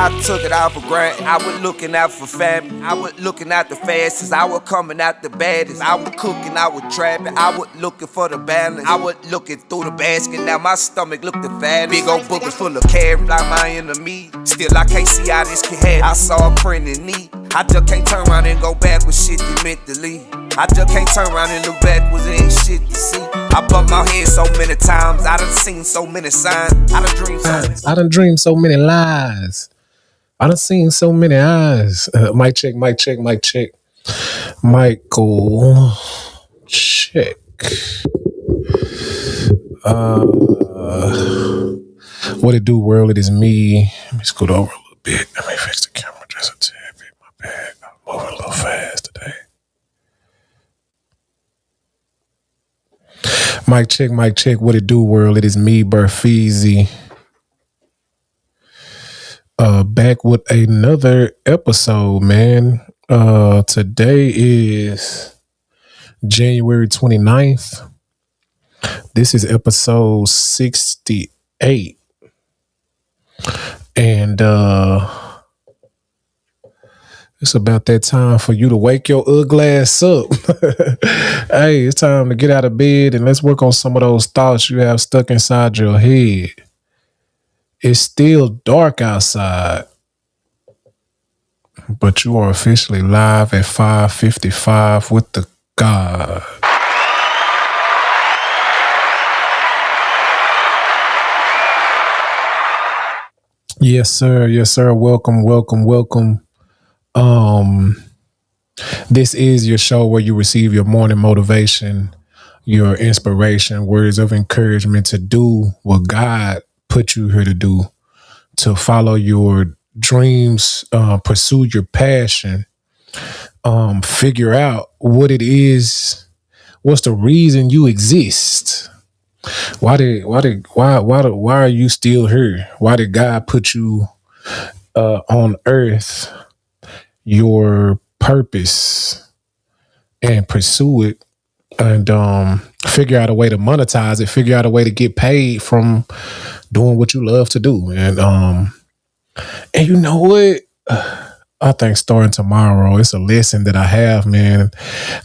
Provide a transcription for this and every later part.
I took it out for granted. I was looking out for family. I was looking out the fastest. I was coming out the baddest. I was cooking, I was trapping. I was looking for the balance. I was looking through the basket. Now my stomach looked the fattest. Big old buckets full of carrots like my enemy. Still I can't see how this can happen. I saw a friend in need. I just can't turn around and go back with shit that meant to leave. I just can't turn around and look backwards, there ain't shit to see. I bumped my head so many times, I done seen so many signs. I done dreamed so many lies. I done seen so many eyes. Mic check, mic check, mic check. Michael check. What it do, world? It is me. Let me scoot over a little bit. Let me fix the camera just a tad bit. My bad. I'm moving a little fast today. Mic check, mic check. What it do, world? It is me, BearFeezie. Back with another episode, man. Today is January 29th. This is episode 68. And it's about that time for you to wake your ugly ass up. Hey, it's time to get out of bed and let's work on some of those thoughts you have stuck inside your head. It's still dark outside, but you are officially live at 5:55 with the God. Yes, sir. Yes, sir. Welcome, welcome, welcome. This is your show where you receive your morning motivation, your inspiration, words of encouragement to do what God put you here to do, to follow your dreams, pursue your passion, figure out what it is, what's the reason you exist. Why are you still here? Why did God put you on earth? Your purpose, and pursue it, and figure out a way to monetize it, figure out a way to get paid from doing what you love to do. And you know what? I think starting tomorrow, it's a lesson that I have, man,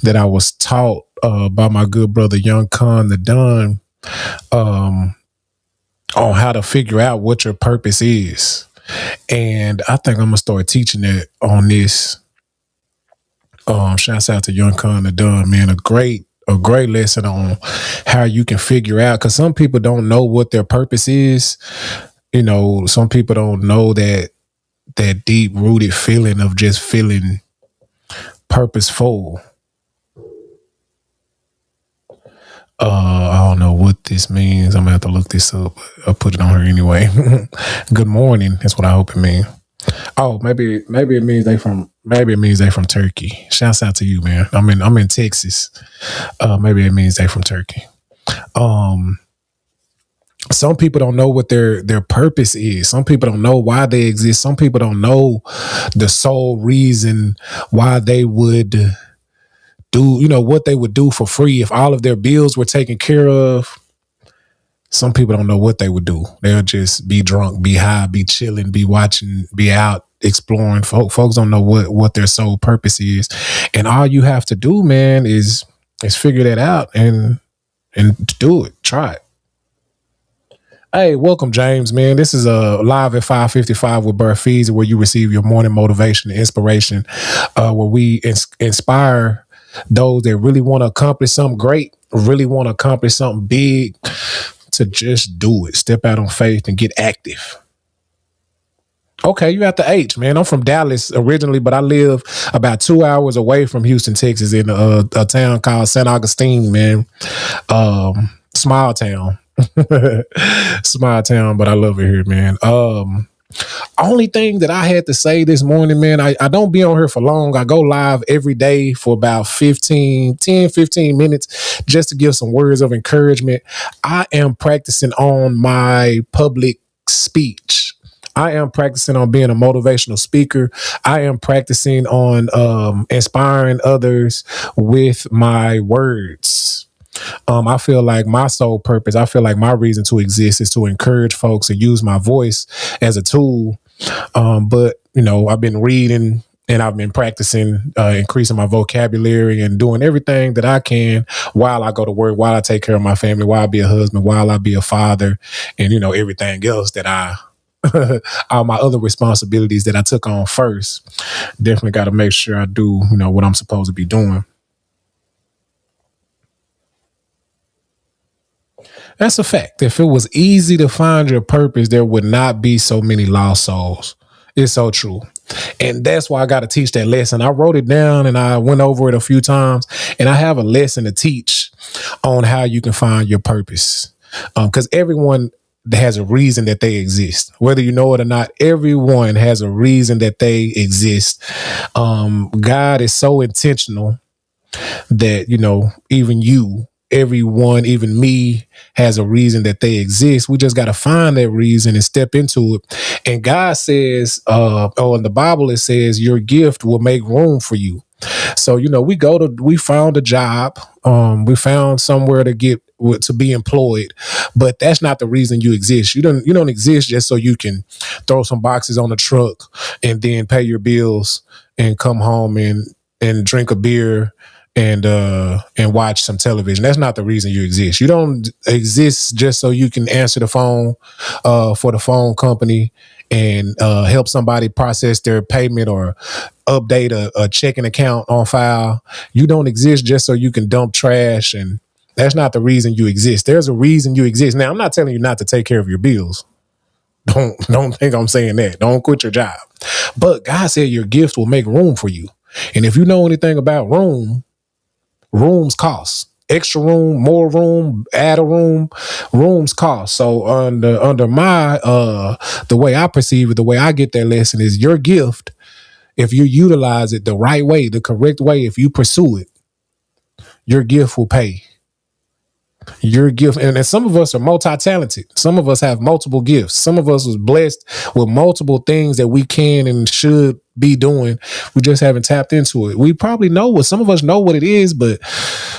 that I was taught by my good brother Young Con the Don, on how to figure out what your purpose is. And I think I'm gonna start teaching that on this. Shouts out to Young Con the Don, man. A great lesson on how you can figure out, because some people don't know what their purpose is. You know, some people don't know that deep rooted feeling of just feeling purposeful. I don't know what this means. I'm gonna have to look this up. I'll put it on here anyway. Good morning. That's what I hope it means. Oh, maybe it means they from Turkey. Shouts out to you, man. I'm in Texas. Maybe it means they from Turkey. Some people don't know what their purpose is. Some people don't know why they exist. Some people don't know the sole reason why they would do, what they would do for free if all of their bills were taken care of. Some people don't know what they would do. They'll just be drunk, be high, be chilling, be watching, be out exploring. Folks don't know what their sole purpose is. And all you have to do, man, is figure that out and do it. Try it. Hey, welcome, James, man. This is live at 5:55 with BearFeezie, where you receive your morning motivation and inspiration, where we inspire those that really want to accomplish something great, really want to accomplish something big, to just do it. Step out on faith and get active. Okay, you at the H, man. I'm from Dallas originally, but I live about 2 hours away from Houston, Texas, in a town called St. Augustine, man. Small town. Small town, but I love it here, man. Only thing that I had to say this morning, man, I don't be on here for long. I go live every day for about 10, 15 minutes just to give some words of encouragement. I am practicing on my public speech. I am practicing on being a motivational speaker. I am practicing on inspiring others with my words. I feel like my sole purpose, I feel like my reason to exist is to encourage folks and use my voice as a tool But I've been reading and I've been practicing, increasing my vocabulary and doing everything that I can while I go to work, while I take care of my family, while I be a husband, while I be a father, and everything else that I all my other responsibilities that I took on first. Definitely got to make sure I do what I'm supposed to be doing. That's a fact. If it was easy to find your purpose, there would not be so many lost souls. It's so true. And that's why I got to teach that lesson. I wrote it down and I went over it a few times, and I have a lesson to teach on how you can find your purpose. Because everyone has a reason that they exist, whether you know it or not. Everyone has a reason that they exist. God is so intentional that even you, everyone, even me, has a reason that they exist. We just got to find that reason and step into it. And God says, in the Bible it says, your gift will make room for you. So we found a job, we found somewhere to get to be employed, but that's not the reason you exist. You don't exist just so you can throw some boxes on the truck and then pay your bills and come home and drink a beer and watch some television. That's not the reason you exist. You don't exist just so you can answer the phone for the phone company and help somebody process their payment or update a checking account on file. You don't exist just so you can dump trash, and that's not the reason you exist. There's a reason you exist. Now, I'm not telling you not to take care of your bills. Don't think I'm saying that. Don't quit your job. But God said your gift will make room for you. And if you know anything about rooms cost. Extra room, more room, add a room, rooms cost. So under my the way I perceive it, the way I get that lesson is your gift. If you utilize it the right way, the correct way, if you pursue it, your gift will pay. Your gift, and some of us are multi-talented. Some of us have multiple gifts. Some of us was blessed with multiple things that we can and should be doing. We just haven't tapped into it. We probably know what some of us know what it is, but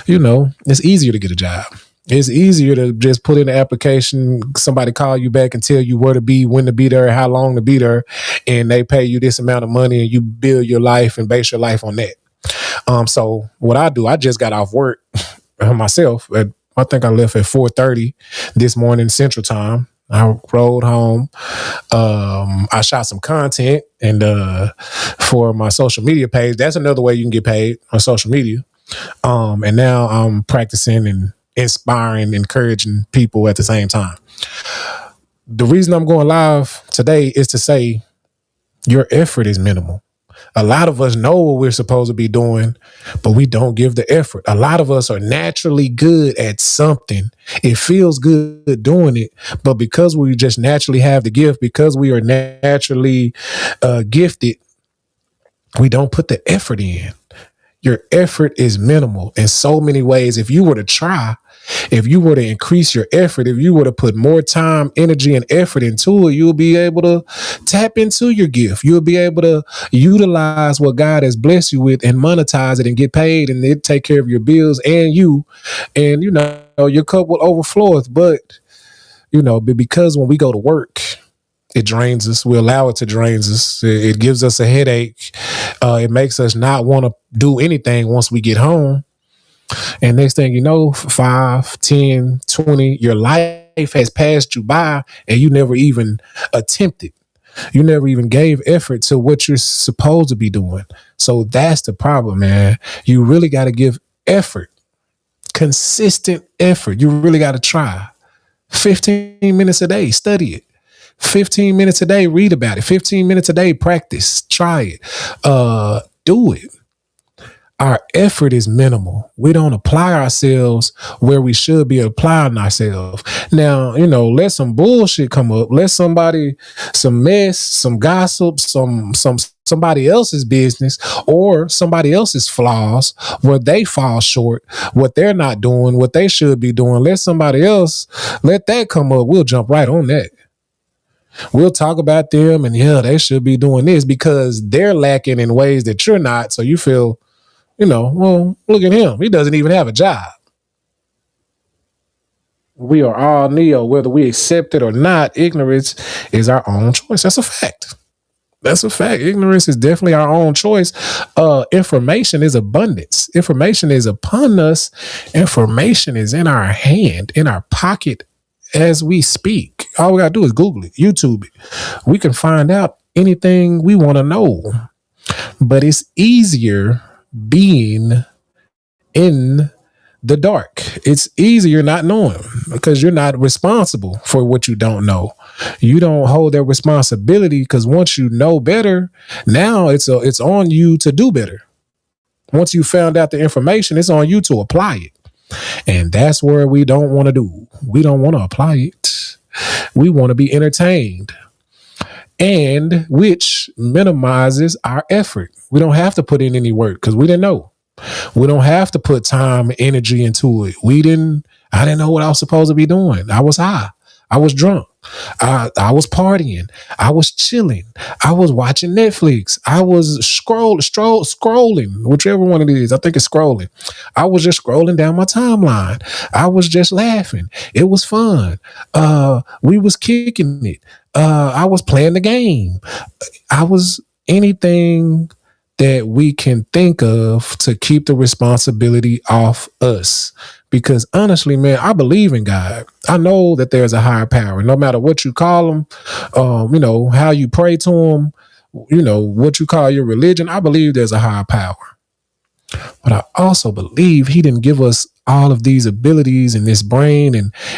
it's easier to get a job. It's easier to just put in the application, somebody call you back and tell you where to be, when to be there, how long to be there, and they pay you this amount of money and you build your life and base your life on that. So what I do, I just got off work myself. I think I left at 4:30 this morning Central Time. I rode home. I shot some content and for my social media page. That's another way you can get paid on social media. And now I'm practicing and inspiring, encouraging people at the same time. The reason I'm going live today is to say your effort is minimal. A lot of us know what we're supposed to be doing, but we don't give the effort. A lot of us are naturally good at something. It feels good doing it, but because we just naturally have the gift, because we are naturally gifted, we don't put the effort in. Your effort is minimal in so many ways. If you were to try, if you were to increase your effort, if you were to put more time, energy, and effort into it, you'll be able to tap into your gift. You'll be able to utilize what God has blessed you with and monetize it and get paid, and it take care of your bills and you, and your cup will overflow. But because when we go to work, it drains us. We allow it to drain us. It gives us a headache. It makes us not want to do anything once we get home. And next thing you know, 5, 10, 20, your life has passed you by and you never even attempted. You never even gave effort to what you're supposed to be doing. So that's the problem, man. You really got to give effort, consistent effort. You really got to try. 15 minutes a day, study it. 15 minutes a day, read about it. 15 minutes a day, practice, try it, do it. Our effort is minimal. We don't apply ourselves where we should be applying ourselves. Now, let some bullshit come up. Let some mess, some gossip, somebody else's business or somebody else's flaws where they fall short, what they're not doing, what they should be doing. Let somebody else, let that come up. We'll jump right on that. We'll talk about them and they should be doing this because they're lacking in ways that you're not. So you feel, well, look at him. He doesn't even have a job. We are all neo, whether we accept it or not. Ignorance is our own choice. That's a fact. That's a fact. Ignorance is definitely our own choice. Information is abundance. Information is upon us. Information is in our hand, in our pocket as we speak. All we gotta do is Google it, YouTube it. We can find out anything we want to know. But it's easier being in the dark. It's easier not knowing because you're not responsible for what you don't know. You don't hold that responsibility because once you know better, now it's on you to do better. Once you found out the information, it's on you to apply it. And that's where we don't want to do. We don't want to apply it. We want to be entertained, and which minimizes our effort. We don't have to put in any work because we didn't know. We don't have to put time, energy into it. I didn't know what I was supposed to be doing. I was high. I was drunk. I was partying. I was chilling. I was watching Netflix. I was scrolling, whichever one it is. I think it's scrolling. I was just scrolling down my timeline. I was just laughing. It was fun. We was kicking it. I was playing the game. I was anything that we can think of to keep the responsibility off us. Because honestly, man, I believe in God. I know that there's a higher power. No matter what you call him, how you pray to him, what you call your religion, I believe there's a higher power. But I also believe he didn't give us all of these abilities and this brain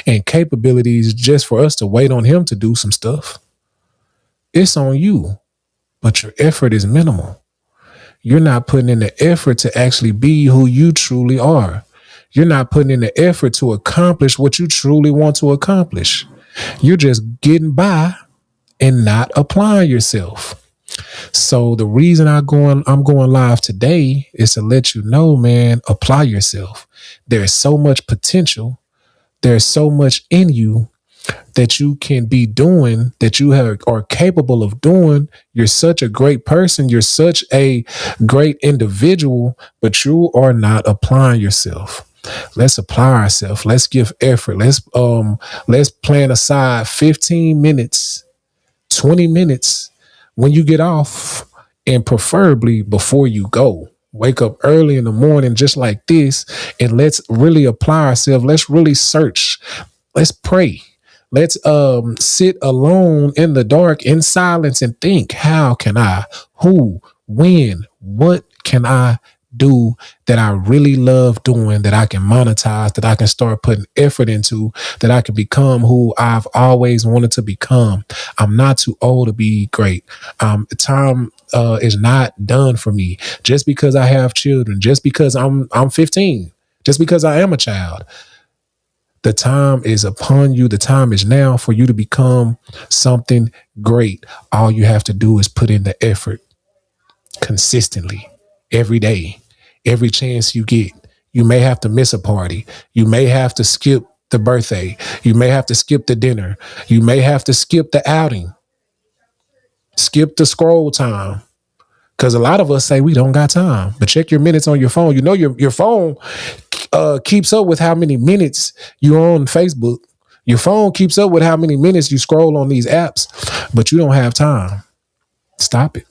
and capabilities just for us to wait on him to do some stuff. It's on you, but your effort is minimal. You're not putting in the effort to actually be who you truly are. You're not putting in the effort to accomplish what you truly want to accomplish. You're just getting by and not applying yourself. So the reason I'm going live today is to let you know, man, apply yourself. There's so much potential. There's so much in you that you can be doing, that you are capable of doing. You're such a great person. You're such a great individual, but you are not applying yourself. Let's apply ourselves. Let's give effort. Let's plan aside 15 minutes, 20 minutes when you get off, and preferably before you go. Wake up early in the morning just like this, and let's really apply ourselves. Let's really search. Let's pray. Let's sit alone in the dark in silence and think, how can I, who, when, what can I do that I really love doing, that I can monetize, that I can start putting effort into, that I can become who I've always wanted to become. I'm not too old to be great. Time is not done for me. Just because I have children, just because I'm 15, just because I am a child. The time is upon you. The time is now for you to become something great. All you have to do is put in the effort consistently, every day, every chance you get. You may have to miss a party. You may have to skip the birthday. You may have to skip the dinner. You may have to skip the outing. Skip the scroll time. Because a lot of us say we don't got time. But check your minutes on your phone. You know your phone keeps up with how many minutes you're on Facebook. Your phone keeps up with how many minutes you scroll on these apps, but you don't have time. Stop it.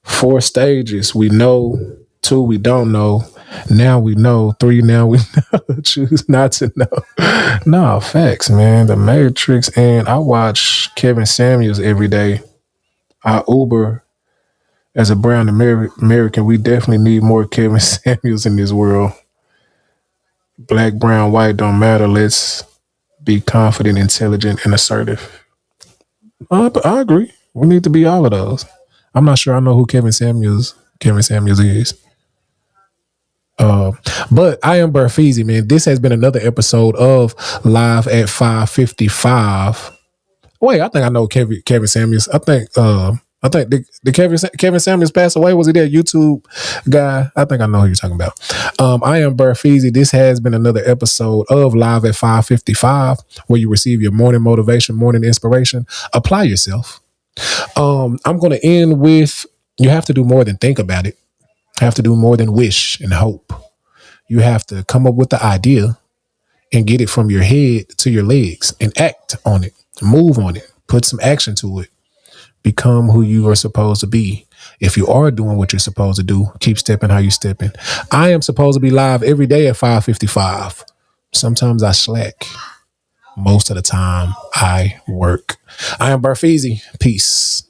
4 stages. We know. 2, we don't know. Now we know. 3, now we know. Choose not to know. No, facts, man. The Matrix. And I watch Kevin Samuels every day. I Uber. As a brown American, we definitely need more Kevin Samuels in this world. Black, brown, white, don't matter. Let's be confident, intelligent, and assertive. I agree. We need to be all of those. I'm not sure I know who Kevin Samuels is. But I am BearFeezie, man. This has been another episode of Live at 5:55. Wait, I think I know Kevin Samuels. I think the Kevin Samuels passed away. Was he that YouTube guy? I think I know who you're talking about. I am BearFeezie. This has been another episode of Live at 5:55, where you receive your morning motivation, morning inspiration. Apply yourself. I'm going to end with, you have to do more than think about it. You have to do more than wish and hope. You have to come up with the idea and get it from your head to your legs and act on it, move on it, put some action to it. Become who you are supposed to be. If you are doing what you're supposed to do, keep stepping how you're stepping. I am supposed to be live every day at 5:55. Sometimes I slack. Most of the time I work. I am BearFeezie. Peace.